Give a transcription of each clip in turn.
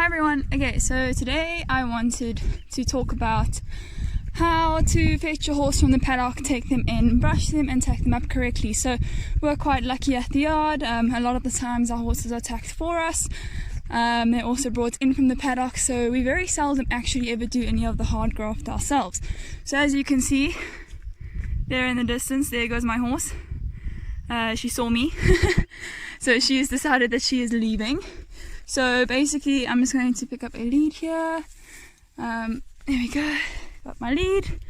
Hi everyone. Okay, so today I wanted to talk about how to fetch your horse from the paddock, take them in, brush them and tack them up correctly. So we're quite lucky at the yard. A lot of the times our horses are tacked for us. They're also brought in from the paddock, so we very seldom actually ever do any of the hard graft ourselves. So as you can see there in the distance, there goes my horse. She saw me so she has decided that she is leaving. So basically I'm just going to pick up a lead here. There we go, got my lead,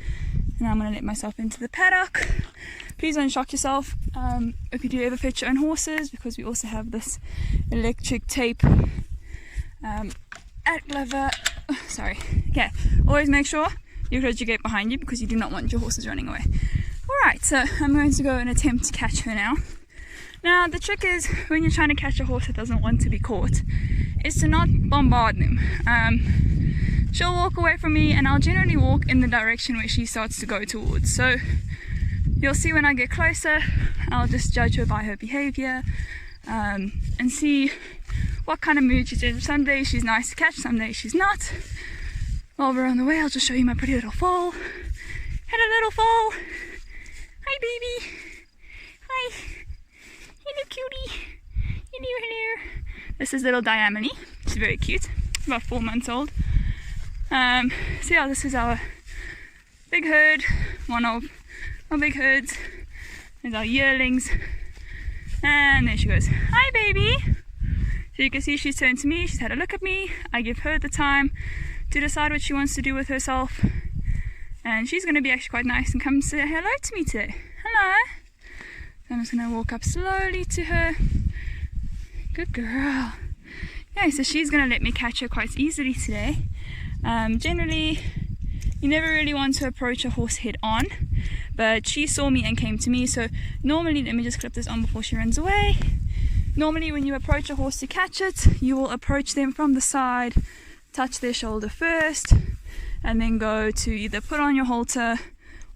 and I'm going to let myself into the paddock. Please don't shock yourself if you do ever fetch your own horses, because we also have this electric tape at Glover. Sorry. Okay, always make sure you close your gate behind you because you do not want your horses running away. Alright, so I'm going to go and attempt to catch her now. Now the trick is, when you're trying to catch a horse that doesn't want to be caught, is to not bombard them. She'll walk away from me and I'll generally walk in the direction where she starts to go towards. So you'll see when I get closer, I'll just judge her by her behaviour and see what kind of mood she's in. Some days she's nice to catch, some days she's not. While we're on the way, I'll just show you my pretty little foal. Hello little foal! Hi baby! Hi! Hello cutie! Hello. This is little Diamond. She's very cute, about 4 months old. So yeah, this is our big herd, one of our big herds. There's our yearlings. And there she goes. Hi baby! So you can see she's turned to me, she's had a look at me. I give her the time to decide what she wants to do with herself. And she's going to be actually quite nice and come say hello to me today. Hello! So I'm just going to walk up slowly to her. Good girl. Okay, so she's going to let me catch her quite easily today. Generally, you never really want to approach a horse head on, but she saw me and came to me. So normally, let me just clip this on before she runs away. Normally when you approach a horse to catch it, you will approach them from the side, touch their shoulder first, and then go to either put on your halter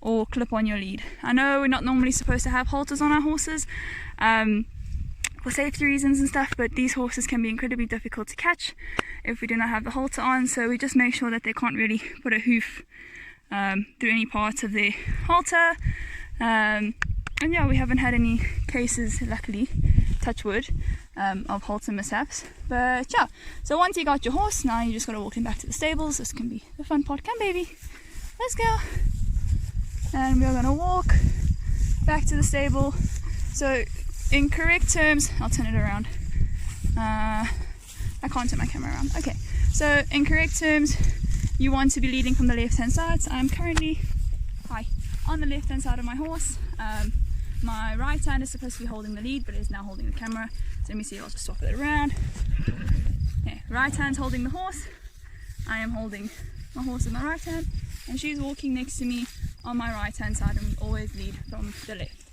or clip on your lead. I know we're not normally supposed to have halters on our horses for safety reasons and stuff, but these horses can be incredibly difficult to catch if we do not have the halter on, so we just make sure that they can't really put a hoof through any parts of their halter. And yeah, we haven't had any cases, luckily, touch wood, of halter mishaps. But yeah, so once you got your horse, now you just got to walk him back to the stables. This can be the fun part. Come baby, let's go. And we're going to walk back to the stable. So in correct terms, I'll turn it around. I can't turn my camera around. Okay, so in correct terms, you want to be leading from the left hand side. So I'm currently on the left hand side of my horse. My right hand is supposed to be holding the lead, but it is now holding the camera. So let me see, I'll just swap it around. Okay, right hand's holding the horse. I am holding my horse in my right hand, and she's walking next to me on my right hand side, and we always lead from the left.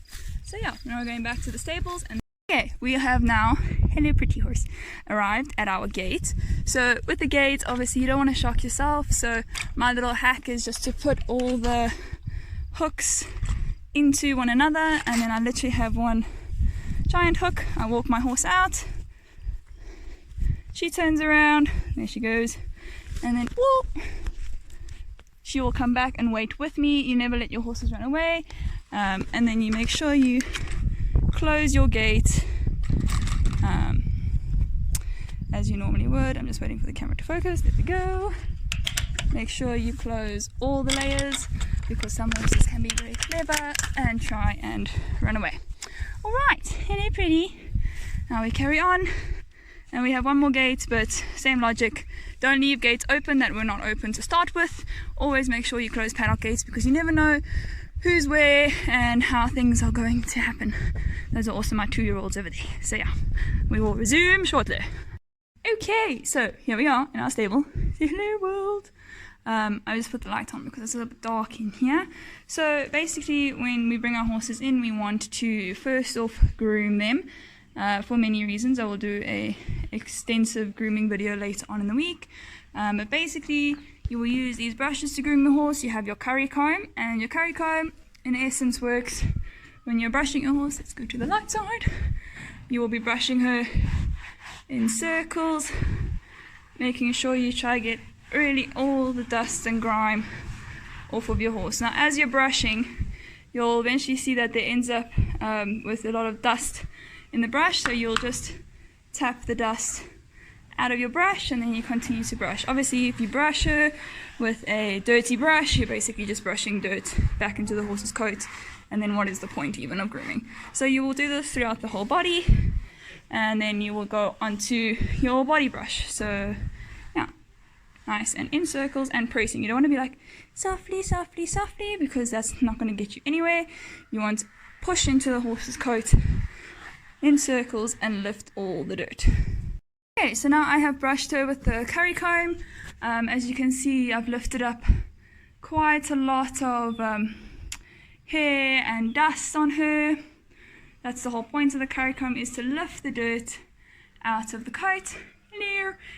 So yeah, now we're going back to the stables, and okay, we have now, hello pretty horse, arrived at our gate. So with the gate, obviously you don't want to shock yourself, so my little hack is just to put all the hooks into one another, and then I literally have one giant hook. I walk my horse out, she turns around, there she goes, and then whoop, she will come back and wait with me. You never let your horses run away, and then you make sure you close your gate as you normally would. I'm just waiting for the camera to focus. There we go. Make sure you close all the layers, because some horses can be very clever and try and run away. Alright, hello pretty. Now we carry on, and we have one more gate, but same logic. Don't leave gates open that were not open to start with. Always make sure you close paddock gates, because you never know who's where and how things are going to happen. Those are also my 2-year-olds over there. So yeah, we will resume shortly. Okay, so here we are in our stable. Say hello world. I just put the light on because it's a little bit dark in here. So basically, when we bring our horses in, we want to first off groom them for many reasons. I will do a extensive grooming video later on in the week, but basically you will use these brushes to groom the horse. You have your curry comb, and your curry comb in essence works when you're brushing your horse. Let's go to the light side. You will be brushing her in circles making sure you try to get really all the dust and grime off of your horse. Now as you're brushing, you'll eventually see that there ends up with a lot of dust in the brush, so you'll just tap the dust out of your brush and then you continue to brush. Obviously if you brush her with a dirty brush, you're basically just brushing dirt back into the horse's coat, and then what is the point even of grooming? So you will do this throughout the whole body, and then you will go onto your body brush. So yeah, nice and in circles and pressing. You don't want to be like softly, softly, softly, because that's not going to get you anywhere. You want to push into the horse's coat in circles and lift all the dirt. Okay, so now I have brushed her with the curry comb. As you can see, I've lifted up quite a lot of hair and dust on her. That's the whole point of the curry comb, is to lift the dirt out of the coat.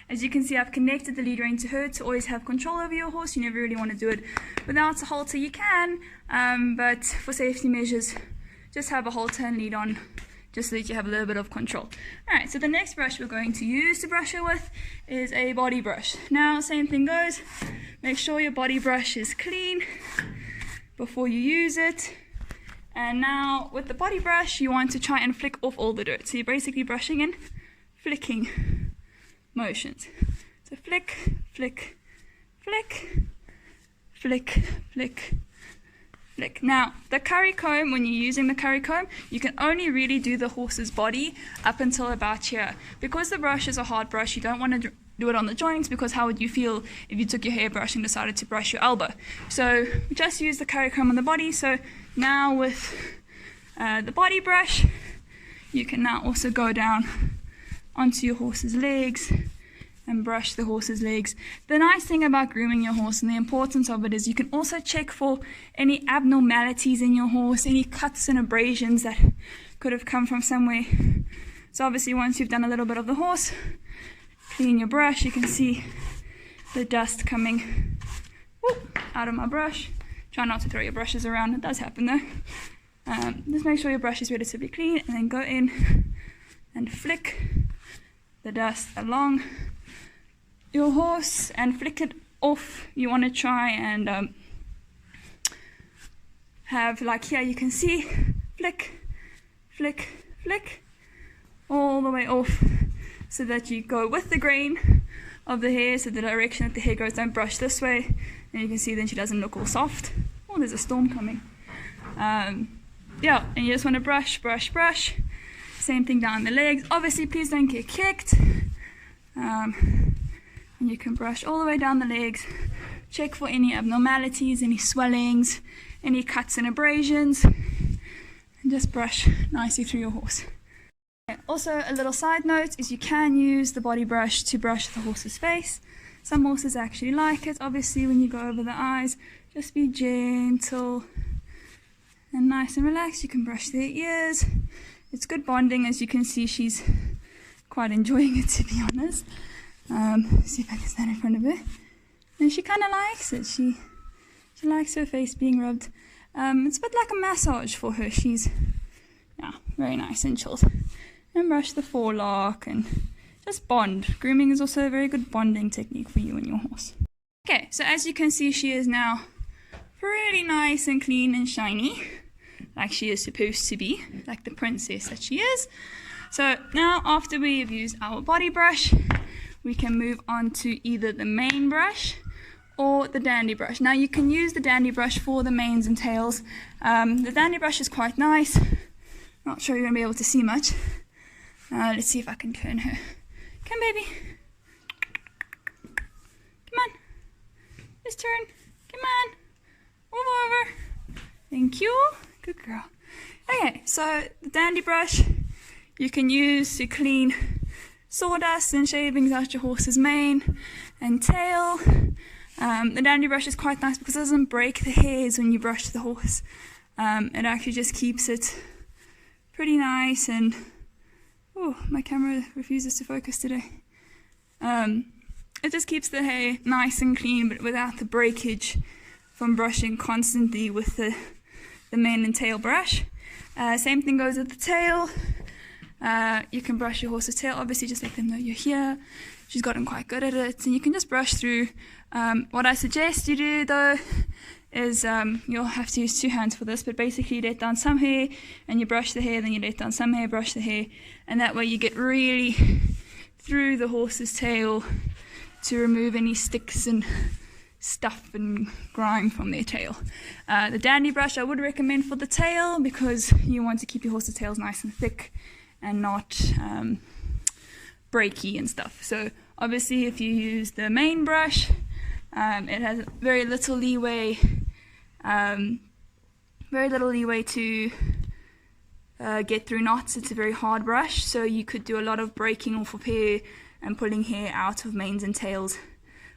As you can see, I've connected the lead rein to her to always have control over your horse. You never really want to do it without a halter. You can, but for safety measures, just have a halter and lead on, just so that you have a little bit of control. Alright, so the next brush we're going to use to brush her with is a body brush. Now, same thing goes. Make sure your body brush is clean before you use it. And now, with the body brush, you want to try and flick off all the dirt. So you're basically brushing in flicking motions. So flick, flick, flick, flick, flick, flick. Now, the curry comb, when you're using the curry comb, you can only really do the horse's body up until about here. Because the brush is a hard brush, you don't want to do it on the joints, because how would you feel if you took your hairbrush and decided to brush your elbow? So just use the curry comb on the body. So now with the body brush, you can now also go down onto your horse's legs and brush the horse's legs. The nice thing about grooming your horse and the importance of it is you can also check for any abnormalities in your horse, any cuts and abrasions that could have come from somewhere. So obviously once you've done a little bit of the horse, clean your brush. You can see the dust coming out of my brush. Try not to throw your brushes around, it does happen though. Just make sure your brush is relatively clean, and then go in and flick the dust along your horse and flick it off. You want to try and have, like here you can see, flick, flick, flick, all the way off, so that you go with the grain of the hair, so the direction that the hair goes. Don't brush this way, and you can see then she doesn't look all soft. Oh, there's a storm coming. Yeah, and you just want to brush, brush, brush. Same thing down the legs. Obviously, please don't get kicked. And you can brush all the way down the legs. Check for any abnormalities, any swellings, any cuts and abrasions, and just brush nicely through your horse. Okay. Also, a little side note is you can use the body brush to brush the horse's face. Some horses actually like it. Obviously, when you go over the eyes, just be gentle and nice and relaxed. You can brush their ears. It's good bonding. As you can see, she's quite enjoying it, to be honest. See if I can stand in front of her. And she kind of likes it. She likes her face being rubbed. It's a bit like a massage for her. She's very nice and chilled. And brush the forelock and just bond. Grooming is also a very good bonding technique for you and your horse. Okay, so as you can see, she is now pretty nice and clean and shiny, like she is supposed to be, like the princess that she is. So now, after we've used our body brush, we can move on to either the mane brush or the dandy brush. Now you can use the dandy brush for the manes and tails. The dandy brush is quite nice. Not sure you're going to be able to see much. Let's see if I can turn her. Come, baby. Come on. Just turn. Come on. Move over. Thank you. Good girl. Okay, so the dandy brush you can use to clean sawdust and shavings out your horse's mane and tail. The dandy brush is quite nice because it doesn't break the hairs when you brush the horse. It actually just keeps it pretty nice and... Oh, my camera refuses to focus today. It just keeps the hair nice and clean, but without the breakage from brushing constantly with the mane and tail brush. Same thing goes with the tail. You can brush your horse's tail. Obviously, just let them know you're here. she's gotten quite good at it, and you can just brush through. What I suggest you do though is you'll have to use 2 hands for this, but basically you let down some hair and you brush the hair, then you let down some hair, brush the hair, and that way you get really through the horse's tail to remove any sticks and stuff and grime from their tail. The dandy brush I would recommend for the tail, because you want to keep your horse's tails nice and thick and not breaky and stuff. So obviously if you use the main brush, it has very little leeway to get through knots. It's a very hard brush, so you could do a lot of breaking off of hair and pulling hair out of manes and tails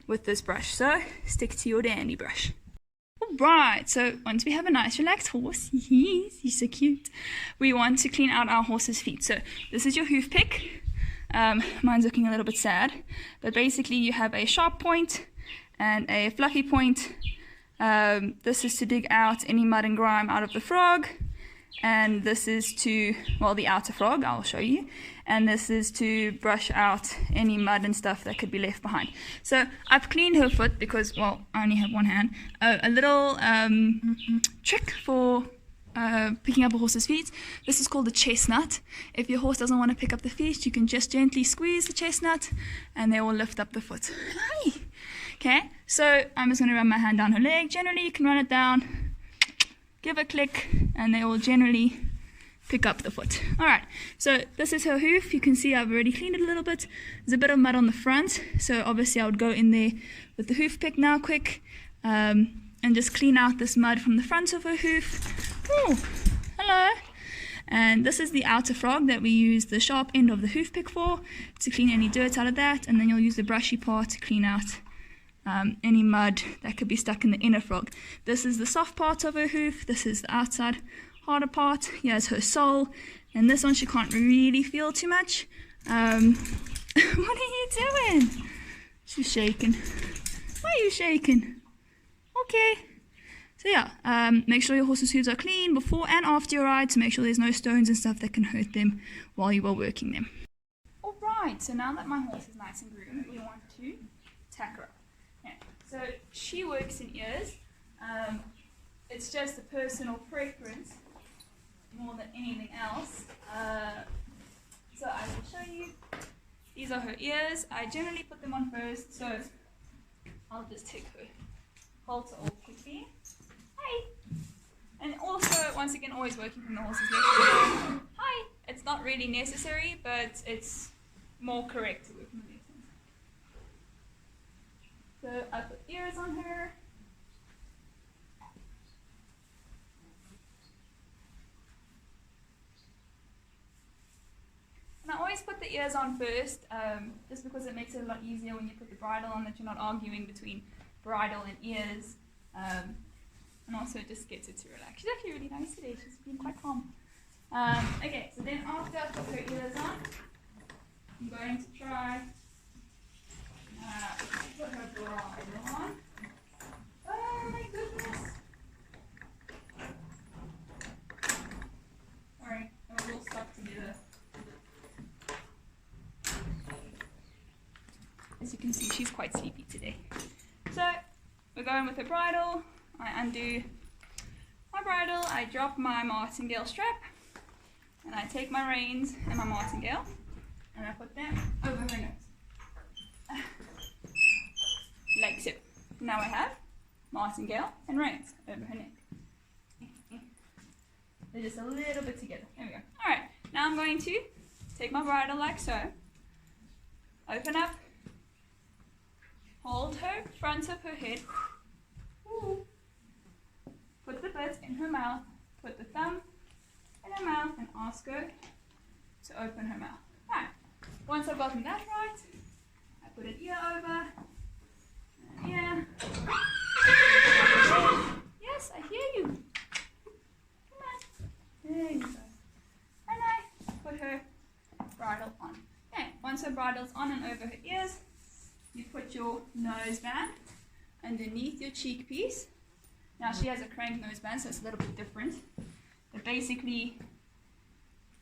with this brush. So stick to your dandy brush. Alright, so once we have a nice relaxed horse, he's so cute, we want to clean out our horse's feet. So this is your hoof pick. Mine's looking a little bit sad, but basically you have a sharp point and a fluffy point. This is to dig out any mud and grime out of the frog, and this is to, well, the outer frog, I'll show you, and this is to brush out any mud and stuff that could be left behind. So I've cleaned her foot because, well, I only have one hand. A little trick for picking up a horse's feet. This is called the chestnut. If your horse doesn't want to pick up the feet, you can just gently squeeze the chestnut and they will lift up the foot. Hi. Okay, so I'm just going to run my hand down her leg. Generally, you can run it down, give a click, and they will generally pick up the foot. Alright, so this is her hoof. You can see I've already cleaned it a little bit. There's a bit of mud on the front, so obviously I would go in there with the hoof pick now quick, and just clean out this mud from the front of her hoof. Oh, hello. And this is the outer frog that we use the sharp end of the hoof pick for, to clean any dirt out of that, and then you'll use the brushy part to clean out any mud that could be stuck in the inner frog. This is the soft part of her hoof, this is the outside harder part. Here's her sole, and this one she can't really feel too much. What are you doing? She's shaking. Why are you shaking? Okay. So yeah, make sure your horse's hooves are clean before and after your ride, to make sure there's no stones and stuff that can hurt them while you are working them. Alright, so now that my horse is nice and groomed, we want to tack her up. So she works in ears. It's just a personal preference more than anything else. So I will show you. These are her ears. I generally put them on first, so I'll just take her halter off quickly. Hi! And also, once again, always working from the horse's left. Hi! It's not really necessary, but it's more correct to work from the left. So I put ears on her. And I always put the ears on first, just because it makes it a lot easier when you put the bridle on, that you're not arguing between bridle and ears. And also it just gets it to relax. She's actually really nice today, she's been quite calm. Okay, so then after I put her ears on, I'm going to try put her bridle on. Oh my goodness! Alright, we're all stuck together. As you can see, she's quite sleepy today. So, we're going with her bridle. I undo my bridle, I drop my martingale strap, and I take my reins and my martingale, and I put them over her nose. Like so. Now I have martingale and reins over her neck. They're just a little bit together. There we go. Alright, now I'm going to take my bridle like so, open up, hold her front of her head, put the bit in her mouth, put the thumb in her mouth, and ask her to open her mouth. Alright, once I've gotten that right, I put an ear over, an ear. Yes, I hear you. Come on. There you go. And I put her bridle on. Okay, once her bridle's on and over her ears, you put your noseband underneath your cheek piece. Now she has a crank noseband, so it's a little bit different. But basically,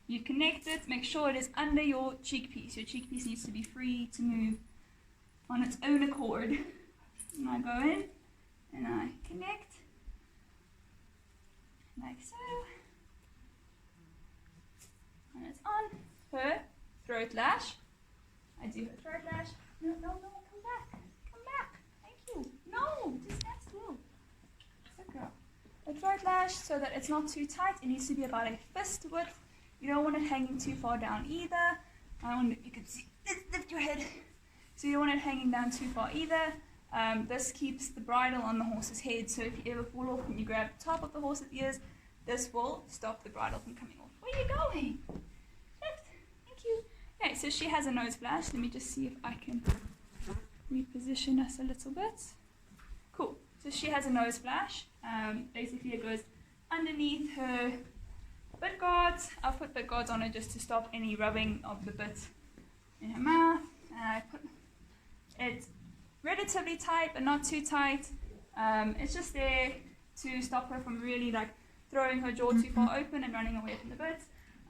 you connect it, make sure it is under your cheek piece. Your cheek piece needs to be free to move on its own accord. And I go in and I connect like so. And it's on her throat lash. I do her throat lash. No, come back. Come back. Thank you. No, just stand still. Good girl. A throat lash so that it's not too tight. It needs to be about a fist width. You don't want it hanging too far down either. I wonder if you can see. Lift your head. So you don't want it hanging down too far either. This keeps the bridle on the horse's head, so if you ever fall off and you grab the top of the horse's ears, this will stop the bridle from coming off. Where are you going? Lift. Thank you. Okay, so she has a nose flash. Let me just see if I can reposition us a little bit. Cool. So she has a nose flash. Basically it goes underneath her bit guards. I'll put bit guards on her just to stop any rubbing of the bit in her mouth. And I put it relatively tight but not too tight. It's just there to stop her from really like throwing her jaw too far open and running away from the bit.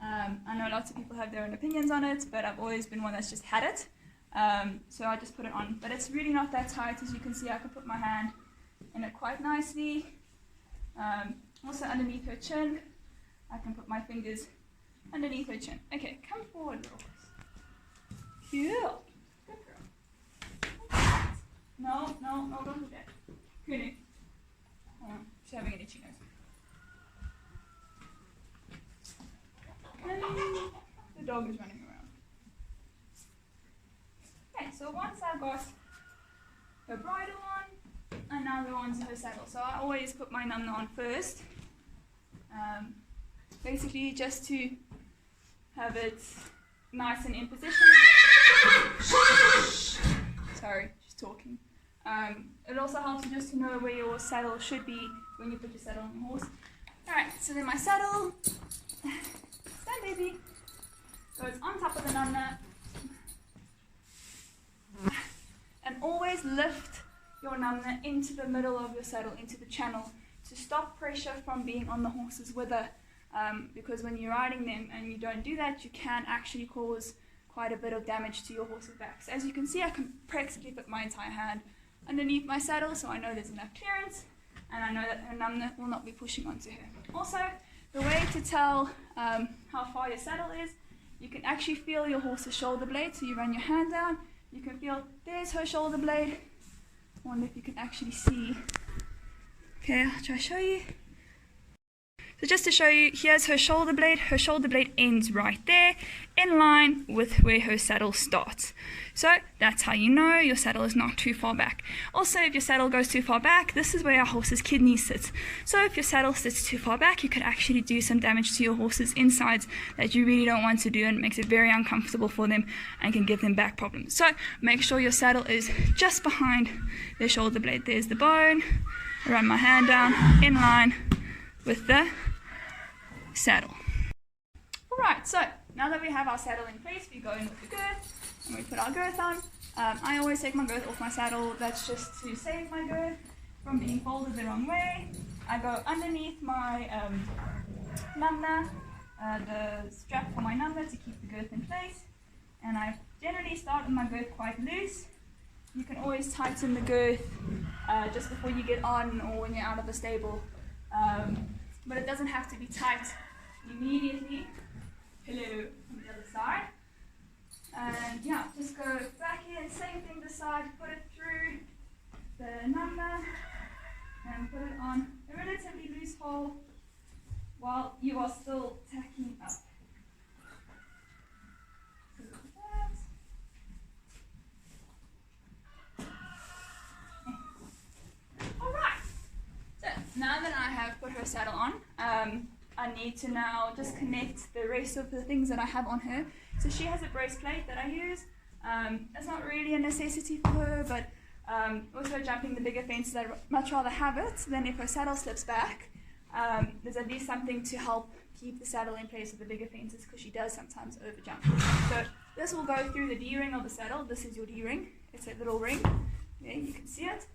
I know lots of people have their own opinions on it, but I've always been one that's just had it. So I just put it on, but it's really not that tight. As you can see, I can put my hand in it quite nicely. Also underneath her chin, I can put my fingers underneath her chin. Okay, come forward, little horse. Cool. Good girl. No, don't do that. Good. She's having an itchy nose. And the dog is running around. Okay, so once I've got her bridle on, and now go on to her saddle. So I always put my numna on first. Basically just to have it nice and in position. Sorry, she's talking. It also helps you just to know where your saddle should be when you put your saddle on the horse. Alright, so then my saddle, stand baby, goes on top of the numna. And always lift your numna into the middle of your saddle, into the channel, to stop pressure from being on the horse's wither. Because when you're riding them and you don't do that, you can actually cause quite a bit of damage to your horse's back. So as you can see, I can practically put my entire hand underneath my saddle, so I know there's enough clearance, and I know that her numna will not be pushing onto her. Also, the way to tell how far your saddle is, you can actually feel your horse's shoulder blade. So you run your hand down, you can feel there's her shoulder blade. I wonder if you can actually see. Okay, I'll try to show you. So just to show you, here's her shoulder blade. Her shoulder blade ends right there, in line with where her saddle starts. So that's how you know your saddle is not too far back. Also, if your saddle goes too far back, this is where our horse's kidney sits. So if your saddle sits too far back, you could actually do some damage to your horse's insides that you really don't want to do, and it makes it very uncomfortable for them and can give them back problems. So make sure your saddle is just behind their shoulder blade. There's the bone. I run my hand down in line with the saddle. Alright, so now that we have our saddle in place, we go in with the girth and we put our girth on. I always take my girth off my saddle. That's just to save my girth from being folded the wrong way. I go underneath my numna, the strap for my numna, to keep the girth in place, and I generally start with my girth quite loose. You can always tighten the girth just before you get on or when you're out of the stable, but it doesn't have to be tight immediately. Hello, on the other side. And yeah, just go back in, same thing this side, put it through the numna and put it on a relatively loose hole while you are still tacking up. Alright, so now that I have put her saddle on, I need to now just connect the rest of the things that I have on her. So she has a breastplate that I use. It's not really a necessity for her, but also jumping the bigger fences, I'd much rather have it than if her saddle slips back. There's at least something to help keep the saddle in place with the bigger fences, because she does sometimes overjump. So this will go through the D-ring of the saddle. This is your D-ring. It's a little ring. Yeah, you can see it.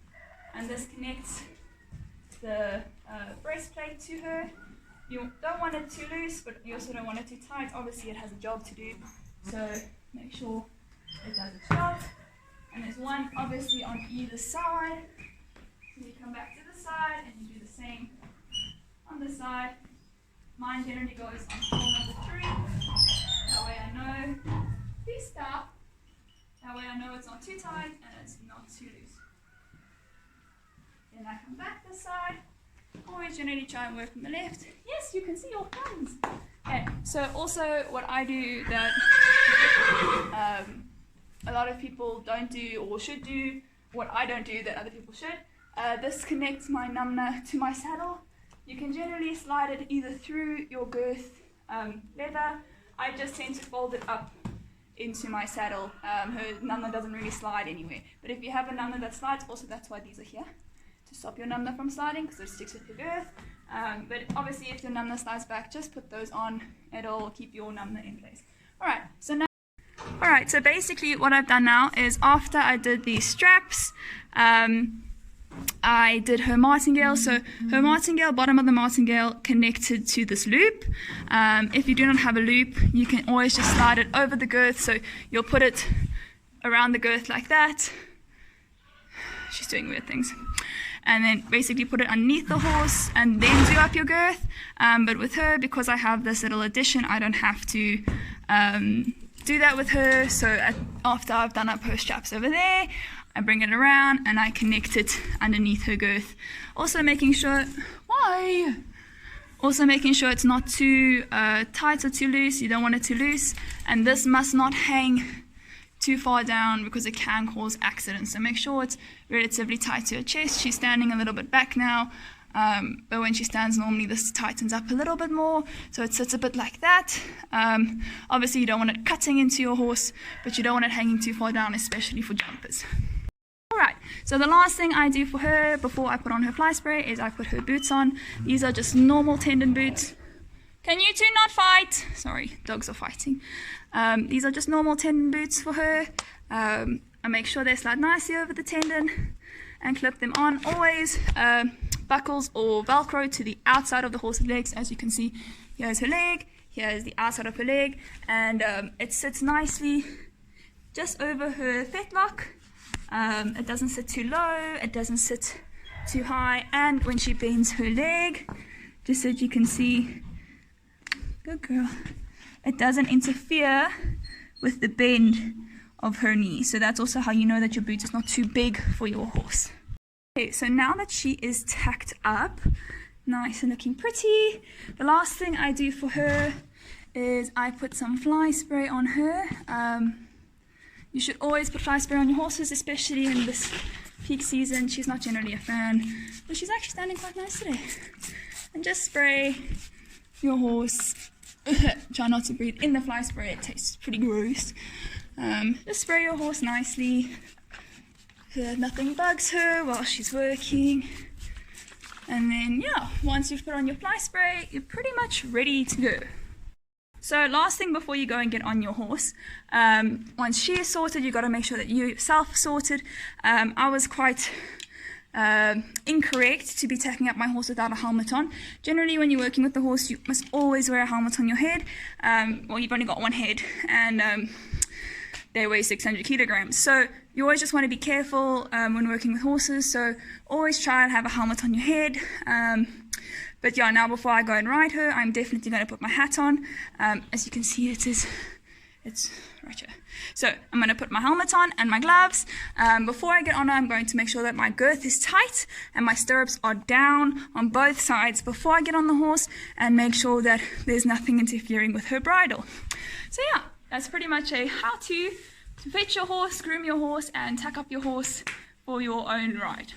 And this connects the breastplate to her. You don't want it too loose, but you also don't want it too tight. Obviously it has a job to do, so make sure it does its job. And there's one obviously on either side. So you come back to the side and you do the same on the side. Mine generally goes on hole number 3. That way I know. Please stop. That way I know it's not too tight and it's not too loose. Then I come back this side. Always generally try and work from the left. Yes, you can see your thumbs. Okay, so also what I do that a lot of people don't do or should do, what I don't do that other people should, this connects my numna to my saddle. You can generally slide it either through your girth leather. I just tend to fold it up into my saddle. Her numna doesn't really slide anywhere. But if you have a numna that slides, also that's why these are here, to stop your numna from sliding, because it sticks with your girth. But obviously if your numna slides back, just put those on. It'll keep your numna in place. Alright, so now so basically what I've done now is after I did these straps, I did her martingale. So her martingale, bottom of the martingale connected to this loop. If you do not have a loop, you can always just slide it over the girth. So you'll put it around the girth like that. She's doing weird things. And then basically put it underneath the horse and then do up your girth. But with her, because I have this little addition, I don't have to do that with her. So after I've done up her straps over there, I bring it around and I connect it underneath her girth. Also making sure, it's not too tight or too loose. You don't want it too loose. And this must not hang too far down because it can cause accidents. So make sure it's relatively tight to her chest. She's standing a little bit back now. But when she stands normally, this tightens up a little bit more, so it sits a bit like that. Obviously you don't want it cutting into your horse, but you don't want it hanging too far down, especially for jumpers. Alright, so the last thing I do for her before I put on her fly spray is I put her boots on. These are just normal tendon boots. Can you two not fight? Sorry, dogs are fighting. These are just normal tendon boots for her. I make sure they slide nicely over the tendon and clip them on. Always buckles or Velcro to the outside of the horse's legs. As you can see, here's her leg, here's the outside of her leg, and it sits nicely just over her fetlock. It doesn't sit too low, it doesn't sit too high, and when she bends her leg, just so you can see, good girl, it doesn't interfere with the bend of her knee. So that's also how you know that your boot is not too big for your horse. Okay, so now that she is tacked up, nice and looking pretty, the last thing I do for her is I put some fly spray on her. You should always put fly spray on your horses, especially in this peak season. She's not generally a fan, but she's actually standing quite nice today. And just spray your horse. Try not to breathe in the fly spray, it tastes pretty gross. Just spray your horse nicely so that nothing bugs her while she's working. And then, yeah, once you've put on your fly spray, you're pretty much ready to go. So last thing before you go and get on your horse, once she is sorted, you've got to make sure that you yourself are sorted. I was quite incorrect to be tacking up my horse without a helmet on. Generally, when you're working with the horse, you must always wear a helmet on your head. Well, you've only got one head, and they weigh 600 kilograms. So you always just want to be careful when working with horses. So always try and have a helmet on your head. But yeah, now before I go and ride her, I'm definitely going to put my hat on. As you can see, it's right here. So I'm going to put my helmet on and my gloves. Before I get on her, I'm going to make sure that my girth is tight and my stirrups are down on both sides before I get on the horse, and make sure that there's nothing interfering with her bridle. So yeah, that's pretty much a how-to fetch your horse, groom your horse, and tack up your horse for your own ride.